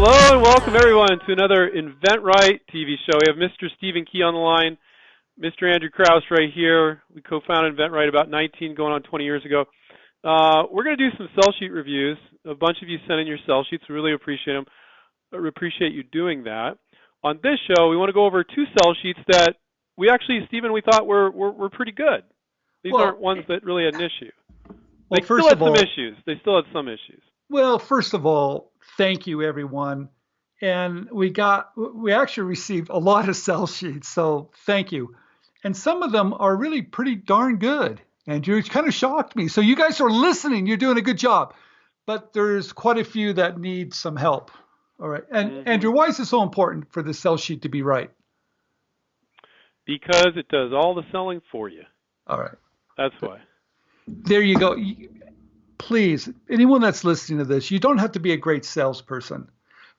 Hello and welcome everyone to another inventRight TV show. We have Mr. Stephen Key on the line, Mr. Andrew Krauss right here. We co-founded inventRight about 19 going on 20 years ago. We're going to do some sell sheet reviews. A bunch of you sent in your sell sheets. We really appreciate them. We appreciate you doing that. On this show, we want to go over two sell sheets that we actually, Stephen, we thought were pretty good. These aren't ones that really had an issue. They still had some issues. They still had some issues. Well, first of all, thank you, everyone. And we actually received a lot of sell sheets, so thank you. And some of them are really pretty darn good. Andrew, it's kind of shocked me. So you guys are listening. You're doing a good job. But there's quite a few that need some help. All right. And Andrew, why is it so important for the sell sheet to be right? Because it does all the selling for you. All right. That's why. There you go. Please, anyone that's listening to this, you don't have to be a great salesperson,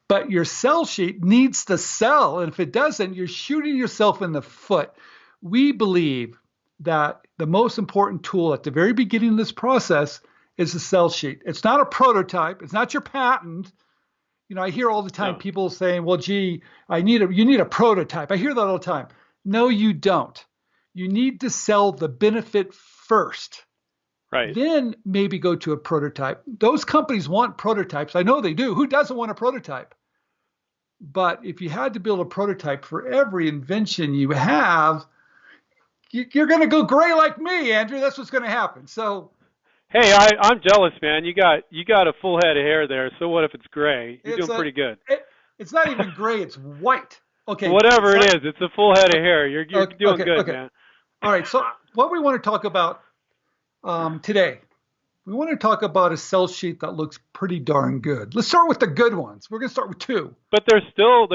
but your sell sheet needs to sell. And if it doesn't, you're shooting yourself in the foot. We believe that the most important tool at the very beginning of this process is the sell sheet. It's not a prototype. It's not your patent. You know, I hear all the time people saying, well, gee, you need a prototype. I hear that all the time. No, you don't. You need to sell the benefit first. Right. Then maybe go to a prototype. Those companies want prototypes. I know they do. Who doesn't want a prototype? But if you had to build a prototype for every invention you have, you're going to go gray like me, Andrew. That's what's going to happen. So, hey, I'm jealous, man. You got a full head of hair there. So what if it's gray? You're doing pretty good. It's not even gray. It's white. Okay. Whatever it is, it's a full head of hair. You're doing good, man. All right. So what we want to talk about today, we want to talk about a sell sheet that looks pretty darn good. Let's start with the good ones. We're going to start with two. But there's still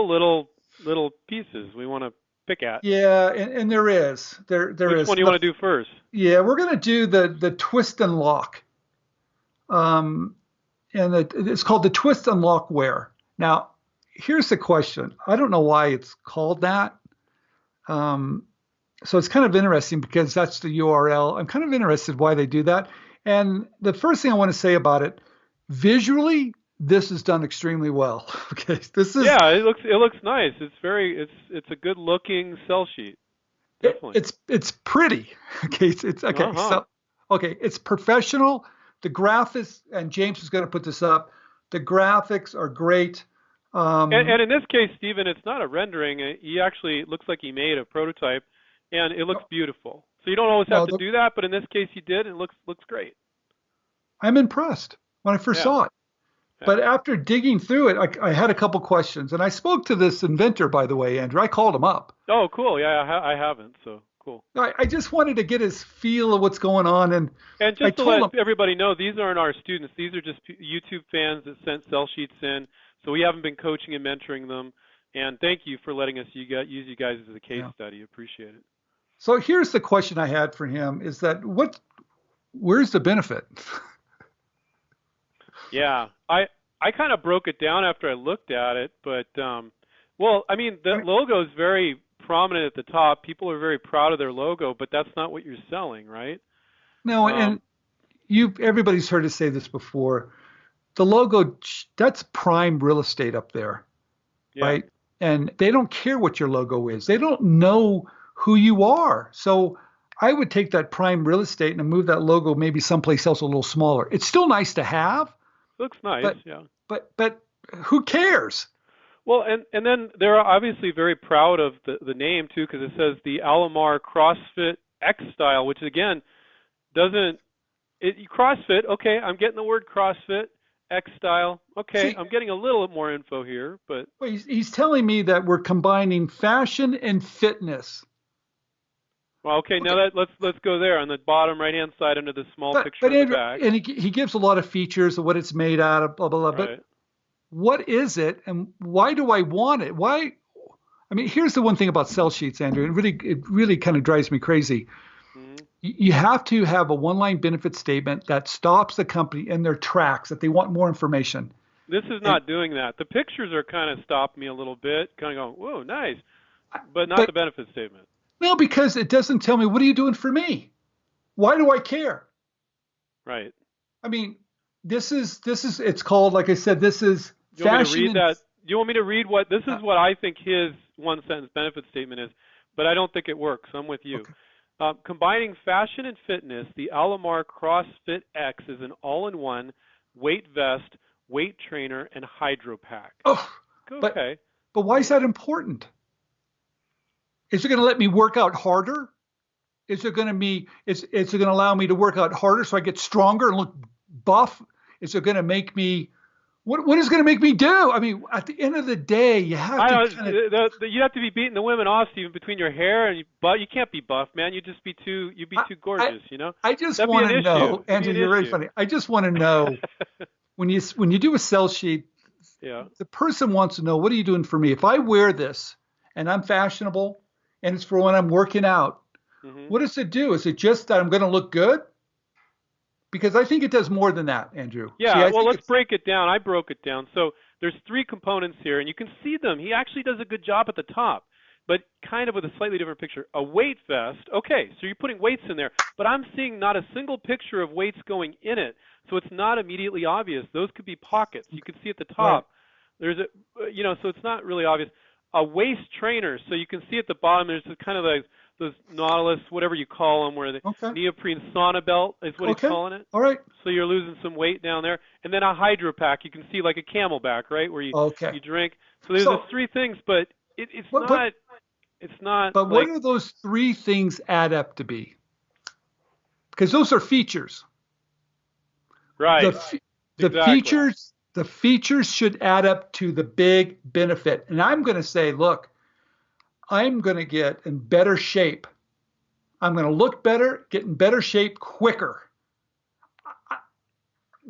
little pieces we want to pick at. Yeah, and there is. There is. Which one do you want to do first? Yeah, we're going to do the twist and lock. And it's called the twist and lock wear. Now, here's the question. I don't know why it's called that. So it's kind of interesting because that's the URL. I'm kind of interested why they do that. And the first thing I want to say about it, visually, this is done extremely well. Okay, it looks nice. It's a good looking sell sheet. Definitely. It's pretty. Okay, it's okay. So it's professional. The graphics, and James is going to put this up. The graphics are great. And in this case, Stephen, it's not a rendering. He actually looks like he made a prototype. And it looks beautiful. So you don't always have to do that, but in this case you did, and it looks great. I'm impressed when I first saw it. Yeah. But after digging through it, I had a couple questions. And I spoke to this inventor, by the way, Andrew. I called him up. Oh, cool. Yeah, I haven't, so cool. I just wanted to get his feel of what's going on. And just to let everybody know, these aren't our students. These are just YouTube fans that sent sell sheets in. So we haven't been coaching and mentoring them. And thank you for letting us use you guys as a case study. Appreciate it. So here's the question I had for him is that where's the benefit? Yeah, I kind of broke it down after I looked at it, but the logo is very prominent at the top. People are very proud of their logo, but that's not what you're selling, right? No, and everybody's heard us say this before. The logo, that's prime real estate up there, right? And they don't care what your logo is. They don't know who you are. So I would take that prime real estate and move that logo maybe someplace else a little smaller. It's still nice to have. Looks nice, But who cares? Well, and then they're obviously very proud of the name too, because it says the Alomar CrossFit X Style, which again CrossFit. Okay, I'm getting the word CrossFit. X Style. Okay, I'm getting a little more info here, but he's telling me that we're combining fashion and fitness. Well, okay. Now let's go there on the bottom right-hand side under the small picture in the back. And he gives a lot of features of what it's made out of, blah blah blah. Right. But what is it, and why do I want it? Why? I mean, here's the one thing about sell sheets, Andrew. It really kind of drives me crazy. You have to have a one-line benefit statement that stops the company in their tracks that they want more information. This is not doing that. The pictures are kind of stopping me a little bit, kind of going, whoa, nice, but not the benefit statement. No, because it doesn't tell me, what are you doing for me? Why do I care? Right. I mean, it's called, like I said, this is You want me to Fashion read and that? You want me to read what this uh, is what I think his one sentence benefit statement is, but I don't think it works. I'm with you. okay. Combining fashion and fitness, the Alamar CrossFit X is an all-in-one weight vest, weight trainer, and hydro pack. Oh, but Okay. why is that important? Is it going to let me work out harder? Is it going to me? Is it going to allow me to work out harder so I get stronger and look buff? Is it going to make me? What is going to make me do? I mean, at the end of the day, you have I to don't. kind of. You have to be beating the women off, Stephen, between your hair and but you can't be buff, man. You'd just be too. You'd be I, too I, gorgeous, you know. I just That'd be want an to issue. know, It'd be Andrew. an You're very issue. funny. I just want to know when you do a sell sheet, Yeah. the person wants to know, what are you doing for me? If I wear this and I'm fashionable and it's for when I'm working out, Mhm. what does it do? Is it just that I'm going to look good? Because I think it does more than that, Andrew. See, Yeah, I well, think let's it's break it down. I broke it down. So there's three components here, and you can see them. He actually does a good job at the top, but kind of with a slightly different picture. A weight vest. Okay, so you're putting weights in there, but I'm seeing not a single picture of weights going in it, so it's not immediately obvious. Those could be pockets. You can see at the right. top. There's so it's not really obvious. A waist trainer, so you can see at the bottom. There's kind of like those Nautilus, whatever you call them, where the Okay. neoprene sauna belt is what he's Okay. calling it. All right. So you're losing some weight down there, and then a hydro pack. You can see like a Camelback, right, where Okay. you drink. So there's So, those three things, but it's but but not what like do those three things add up to be? Because those are features. The right, f- the exactly. features should add up to the big benefit. And I'm going to say, look, I'm going to get in better shape. I'm going to look better, get in better shape quicker.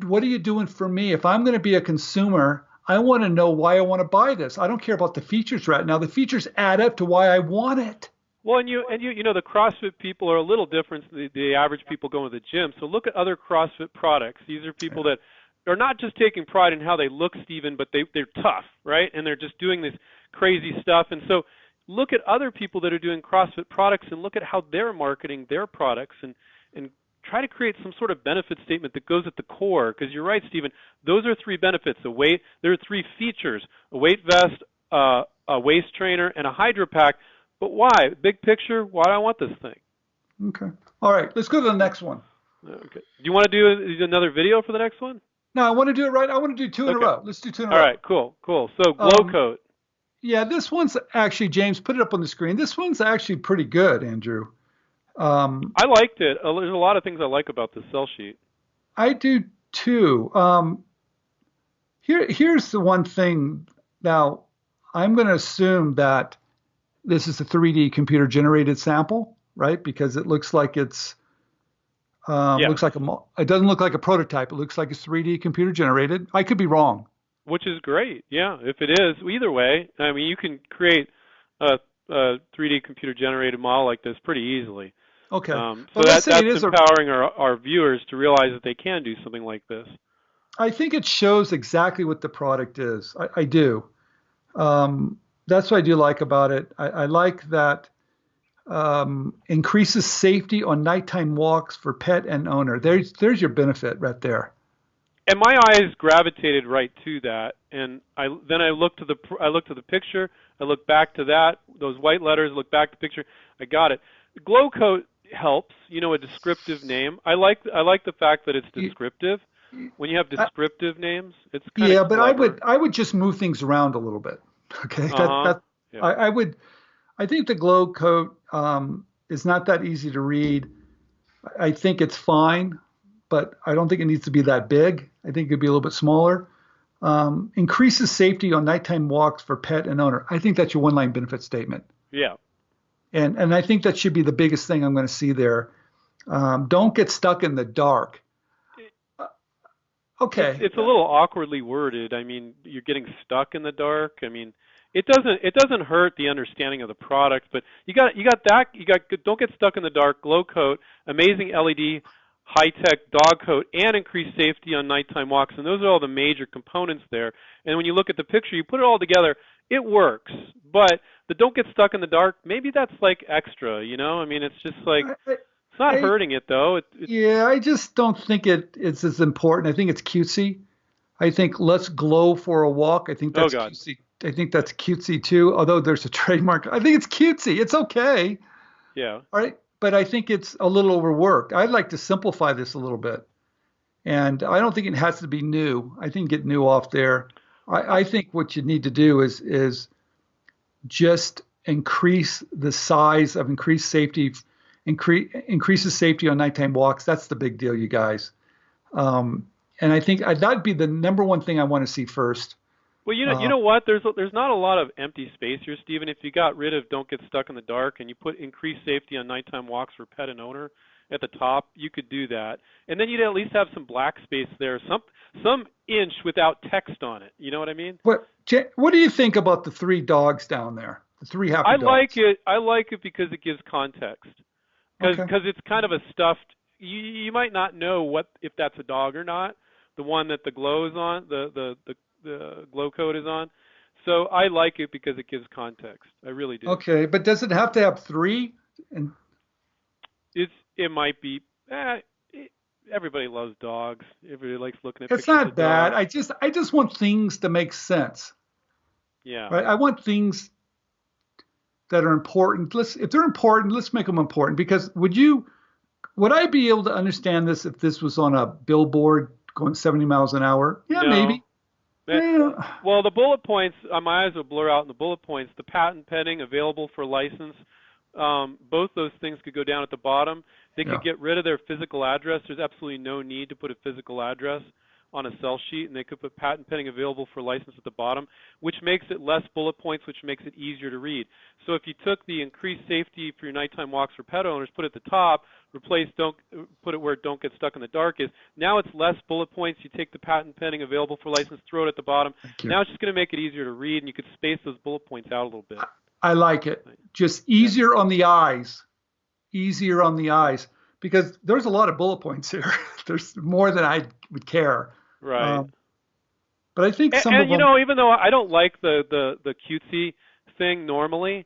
What are you doing for me? If I'm going to be a consumer, I want to know why I want to buy this. I don't care about the features right now. The features add up to why I want it. Well, and you know the CrossFit people are a little different than the average people going to the gym. So look at other CrossFit products. These are people that are not just taking pride in how they look, Stephen, but they're tough, right? And they're just doing this crazy stuff. And so look at other people that are doing CrossFit products and look at how they're marketing their products and try to create some sort of benefit statement that goes at the core. Because you're right, Stephen. Those are three benefits. There are three features: a weight vest, a waist trainer, and a hydro pack. But why? Big picture, why do I want this thing? Okay. All right. Let's go to the next one. Okay. Do you want to do another video for the next one? No, I want to do it right. I want to do two in a Okay. row. Let's do two in a All row. right, cool. So glow Um, coat. yeah, this one's actually, James, put it up on the screen. This one's actually pretty good, Andrew. Um, I liked it. There's a lot of things I like about this sell sheet. I do too. Here's the one thing. Now, I'm going to assume that this is a 3D computer generated sample, right? Because it looks like it's Yes. it doesn't look like a prototype. It looks like it's 3D computer generated. I could be wrong. Which is great. Yeah, if it is, either way, I mean, you can create a 3D computer generated model like this pretty easily. Okay, So but let's say it that's is a. empowering our viewers to realize that they can do something like this. I think it shows exactly what the product is. I do. That's what I do like about it. I like that increases safety on nighttime walks for pet and owner. There's your benefit right there. And my eyes gravitated right to that, and I looked to the picture. I looked back to that, those white letters. Look back to the picture. I got it. Glow coat helps. A descriptive name. I like the fact that it's descriptive. When you have descriptive names, it's kind Yeah, of but clever. I would just move things around a little bit. Okay, Uh huh. Yeah. I would. I think the glow coat is not that easy to read. I think it's fine, but I don't think it needs to be that big. I think it could be a little bit smaller. Increases safety on nighttime walks for pet and owner. I think that's your one-line benefit statement. Yeah. And I think that should be the biggest thing I'm going to see there. Don't get stuck in the dark. Okay. It's a little awkwardly worded. I mean, you're getting stuck in the dark. I mean, it doesn't hurt the understanding of the product, but you got that. Don't get stuck in the dark. Glow coat, amazing LED, high tech dog coat, and increased safety on nighttime walks. And those are all the major components there. And when you look at the picture, you put it all together, it works. But the don't get stuck in the dark, maybe that's like extra. I mean, it's just like it's not I, hurting it though. yeah, I just don't think it's as important. I think it's cutesy. I think let's glow for a walk. I think Oh that's God. cutesy. I think that's cutesy too, although there's a trademark. I think it's cutesy. It's okay. Yeah. All right. But I think it's a little overworked. I'd like to simplify this a little bit. And I don't think it has to be new. I think get new off there. I think what you need to do is just increase the size of increased safety, increases safety on nighttime walks. That's the big deal, you guys. And I think that'd be the number one thing I want to see first. Well, you know what? There's not a lot of empty space here, Stephen. If you got rid of "Don't Get Stuck in the Dark" and you put "Increased Safety on Nighttime Walks for Pet and Owner" at the top, you could do that, and then you'd at least have some black space there, some inch without text on it. You know what I mean? What do you think about the 3 dogs down there? The 3 happy dogs. I like it because it gives context. Because it's kind of a stuffed. You might not know if that's a dog or not. The one that the glow is on, the glow code is on. So I like it because it gives context. I really do. Okay, but does it have to have 3? And it might be. Everybody loves dogs. Everybody likes looking at. It's pictures not of bad. dogs. I just want things to make sense. Yeah. Right. I want things that are important. If they're important, let's make them important. Because would I be able to understand this if this was on a billboard going 70 miles an hour? Yeah, No. maybe. Yeah. Well, the bullet points, my eyes will blur out in the bullet points. The patent pending, available for license, both those things could go down at the bottom. They could get rid of their physical address. There's absolutely no need to put a physical address on a sell sheet, and they could put patent pending, available for license at the bottom, which makes it less bullet points, which makes it easier to read. So if you took the "Increased Safety for your nighttime walks for pet owners," put it at the top, put it where "Don't Get Stuck in the Dark" is. Now it's less bullet points. You take the patent pending, available for license, throw it at the bottom. Now it's just going to make it easier to read, and you could space those bullet points out a little bit. I like it. Just easier on the eyes. Easier on the eyes. Because there's a lot of bullet points here. There's more than I would care. Right. But I think some of them, even though I don't like the cutesy thing normally,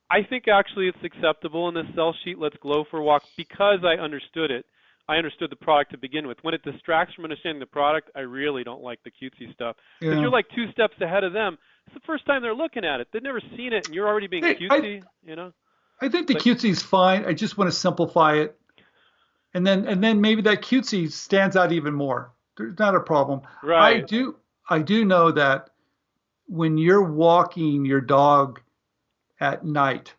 I think actually it's acceptable in this sell sheet. Let's glow for a walk, because I understood it. I understood the product to begin with. When it distracts from understanding the product, I really don't like the cutesy stuff. Because you're like 2 steps ahead of them. It's the first time they're looking at it. They've never seen it, and you're already being cutesy. I think the cutesy is fine. I just want to simplify it. And then maybe that cutesy stands out even more. There's not a problem. Right. I do know that when you're walking your dog at night,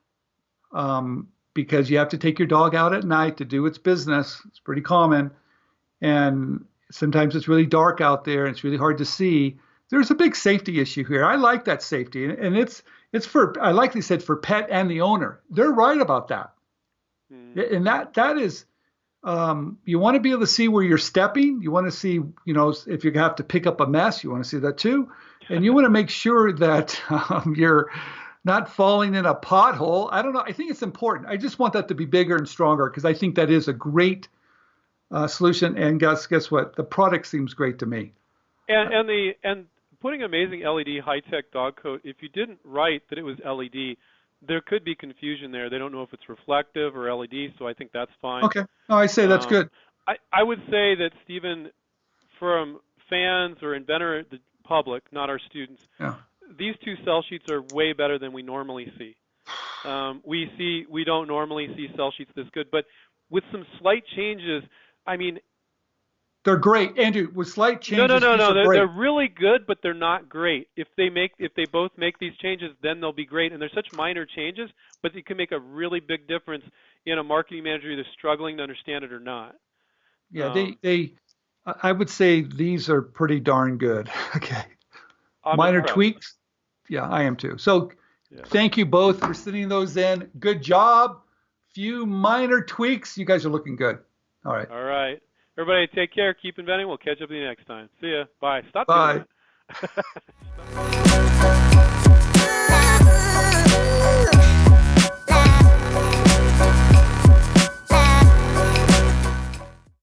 because you have to take your dog out at night to do its business, it's pretty common, and sometimes it's really dark out there and it's really hard to see. There's a big safety issue here. I like that safety, and it's for, I like they said, for pet and the owner. They're right about that. And that is. You want to be able to see where you're stepping. You want to see, if you have to pick up a mess, you want to see that too. And you want to make sure that you're not falling in a pothole. I don't know. I think it's important. I just want that to be bigger and stronger, because I think that is a great solution. And guess what? The product seems great to me. And putting amazing LED high-tech dog coat, if you didn't write that it was LED, there could be confusion there. They don't know if it's reflective or LED, so I think that's fine. Okay. No, I say that's good. I would say that, Stephen, from fans or inventor, the public, not our students, these 2 sell sheets are way better than we normally see. We don't normally see sell sheets this good, but with some slight changes, I mean, they're great, Andrew. With slight changes, no. They're really good, but they're not great. If they both make these changes, then they'll be great. And they're such minor changes, but it can make a really big difference in a marketing manager either struggling to understand it or not. Yeah, I would say these are pretty darn good. Okay. Minor tweaks. Yeah, I am too. So Thank you both for sending those in. Good job. Few minor tweaks. You guys are looking good. All right. All right. Everybody take care. Keep inventing. We'll catch up with you next time. See ya. Bye. Stop Bye. doing that.